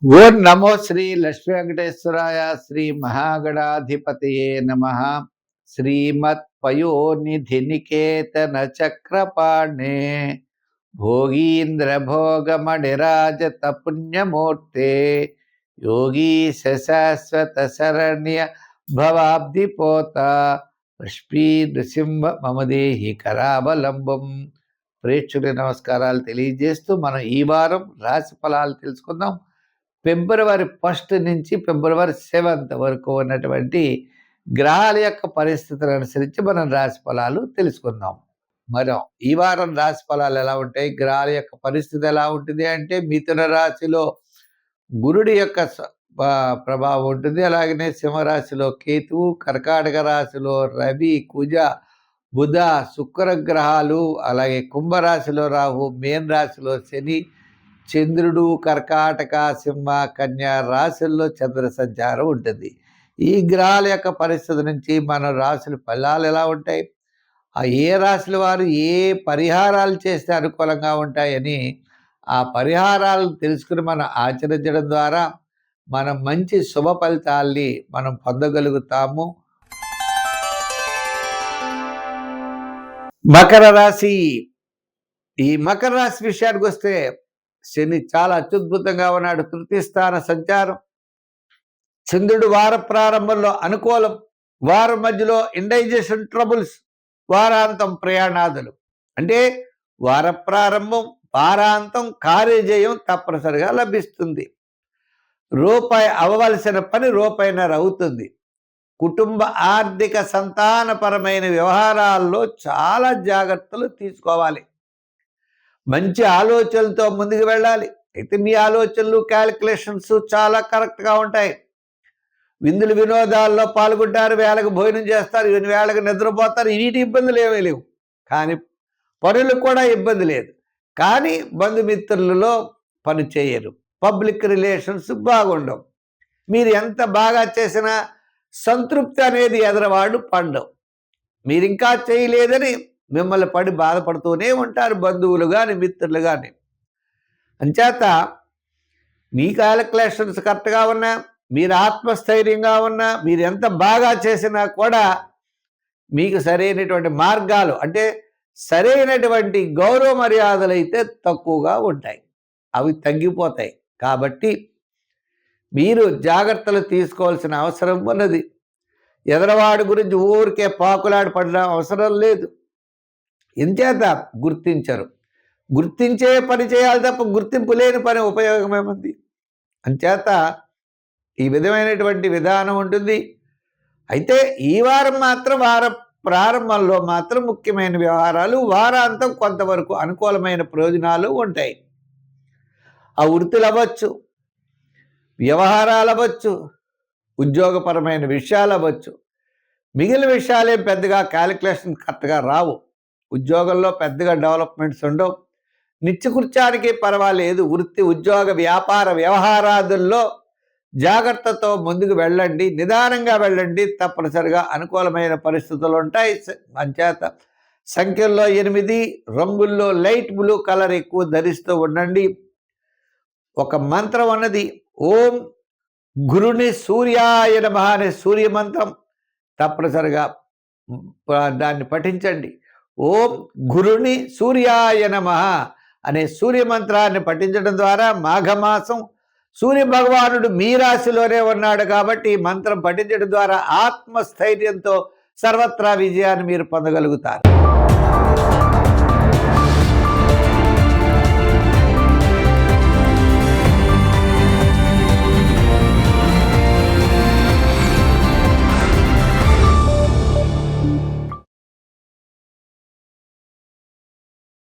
ఓం నమో శ్రీ లక్ష్మీ వెంకటేశ్వరాయ శ్రీ మహాగణాధిపతయే నమః. శ్రీమత్ పయోనిధి నికేతన చక్రపాణే భోగీంద్ర భోగమణిరాజత పుణ్యమూర్తే యోగీశ శాశ్వత శరణ్య భవాబ్దిపోత లక్ష్మీ నృసింహ మమదేహి కరావలంబం. ప్రేక్షకుల నమస్కారాలు తెలియజేస్తూ మనం ఈ వారం రాశి ఫలాలు తెలుసుకుందాం. ఫిబ్రవరి 1 నుంచి ఫిబ్రవరి 7 వరకు ఉన్నటువంటి గ్రహాల యొక్క పరిస్థితులను అనుసరించి మనం రాశి ఫలాలు తెలుసుకుందాం. మనం ఈ వారం రాశి ఫలాలు ఎలా ఉంటాయి, గ్రహాల యొక్క పరిస్థితి ఎలా ఉంటుంది అంటే, మిథున రాశిలో గురుడి యొక్క ప్రభావం ఉంటుంది. అలాగనే సింహరాశిలో కేతువు, కర్కాటక రాశిలో రవి, కుజ, బుధ, శుక్ర గ్రహాలు, అలాగే కుంభరాశిలో రాహు, మేన రాశిలో శని, చంద్రుడు, కర్కాటక, సింహ, కన్యా రాశుల్లో చంద్ర సంచారం ఉంటుంది. ఈ గ్రహాల యొక్క పరిస్థితి నుంచి మన రాశుల ఫలాలు ఎలా ఉంటాయి, ఆ ఏ రాశుల వారు ఏ పరిహారాలు చేస్తే అనుకూలంగా ఉంటాయని ఆ పరిహారాలు తెలుసుకుని మనం ఆచరించడం ద్వారా మనం మంచి శుభ ఫలితాల్ని మనం పొందగలుగుతాము. మకర రాశి. ఈ మకర రాశి విషయానికి వస్తే శని చాలా అత్యద్భుతంగా ఉన్నాడు. తృతీయ స్థాన సంచారం. చంద్రుడు వార ప్రారంభంలో అనుకూలం, వారం మధ్యలో ఇండైజెషన్ ట్రబుల్స్, వారాంతం ప్రయాణాదులు. అంటే వార ప్రారంభం, వారాంతం కార్యజయం తప్పనిసరిగా లభిస్తుంది. రూపాయి అవ్వవలసిన పని రూపాయిన్నర అవుతుంది. కుటుంబ ఆర్థిక సంతానపరమైన వ్యవహారాల్లో చాలా జాగ్రత్తలు తీసుకోవాలి. మంచి ఆలోచనలతో ముందుకు వెళ్ళాలి. అయితే మీ ఆలోచనలు, క్యాలిక్యులేషన్స్ చాలా కరెక్ట్గా ఉంటాయి. విందులు వినోదాల్లో పాల్గొంటారు, వేళకు భోజనం చేస్తారు, వేళకు నిద్రపోతారు. వీటి ఇబ్బందులు ఏమీ లేవు. కానీ పనులకు కూడా ఇబ్బంది లేదు. కానీ బంధుమిత్రులలో పని చేయరు. పబ్లిక్ రిలేషన్స్ బాగుండవు. మీరు ఎంత బాగా చేసినా సంతృప్తి అనేది ఎదరవాడు పండవు. మీరు ఇంకా చేయలేదని మిమ్మల్ని పడి బాధపడుతూనే ఉంటారు బంధువులు కానీ మిత్రులు కానీ. అంచేత మీ క్యాలిక్యులేషన్స్ కరెక్ట్గా ఉన్నా, మీరు ఆత్మస్థైర్యంగా ఉన్నా, మీరు ఎంత బాగా చేసినా కూడా మీకు సరైనటువంటి మార్గాలు, అంటే సరైనటువంటి గౌరవ మర్యాదలు అయితే తక్కువగా ఉంటాయి, అవి తగ్గిపోతాయి. కాబట్టి మీరు జాగ్రత్తలు తీసుకోవాల్సిన అవసరం ఉన్నది. ఎదరవాడి గురించి ఊరికే పాకులాడి పడిన అవసరం లేదు. ఎంచేత గుర్తించరు. గుర్తించే పని చేయాలి తప్ప గుర్తింపు లేని పని ఉపయోగమేముంది? అంచేత ఈ విధమైనటువంటి విధానం ఉంటుంది. అయితే ఈ వారం మాత్రం వారం ప్రారంభంలో మాత్రం ముఖ్యమైన వ్యవహారాలు, వారాంతం కొంతవరకు అనుకూలమైన ప్రయోజనాలు ఉంటాయి. ఆ వృత్తులు అవ్వచ్చు, వ్యవహారాలు అవ్వచ్చు, ఉద్యోగపరమైన విషయాలు అవ్వచ్చు. మిగిలిన విషయాలేం పెద్దగా క్యాలిక్యులేషన్ కరెక్ట్గా రావు. ఉద్యోగంలో పెద్దగా డెవలప్మెంట్స్ ఉండవు. నిత్యకృత్యానికి పర్వాలేదు. వృత్తి, ఉద్యోగ, వ్యాపార వ్యవహారాదుల్లో జాగ్రత్తతో ముందుకు వెళ్ళండి, నిదానంగా వెళ్ళండి. తప్పనిసరిగా అనుకూలమైన పరిస్థితులు ఉంటాయి. అంచేత సంఖ్యల్లో 8, రంగుల్లో లైట్ బ్లూ కలర్ ఎక్కువ ధరిస్తూ ఉండండి. ఒక మంత్రం అన్నది ఓం గురుని సూర్యాయ నమః అనే సూర్య మంత్రం తప్పనిసరిగా దాన్ని పఠించండి. ఓం గురుని సూర్యాయ నమః అనే సూర్యమంత్రాన్ని పఠించడం ద్వారా మాఘమాసం సూర్య భగవానుడు మీ రాశిలోనే ఉన్నాడు కాబట్టి ఈ మంత్రం పఠించడం ద్వారా ఆత్మస్థైర్యంతో సర్వత్రా విజయాన్ని మీరు పొందగలుగుతారు.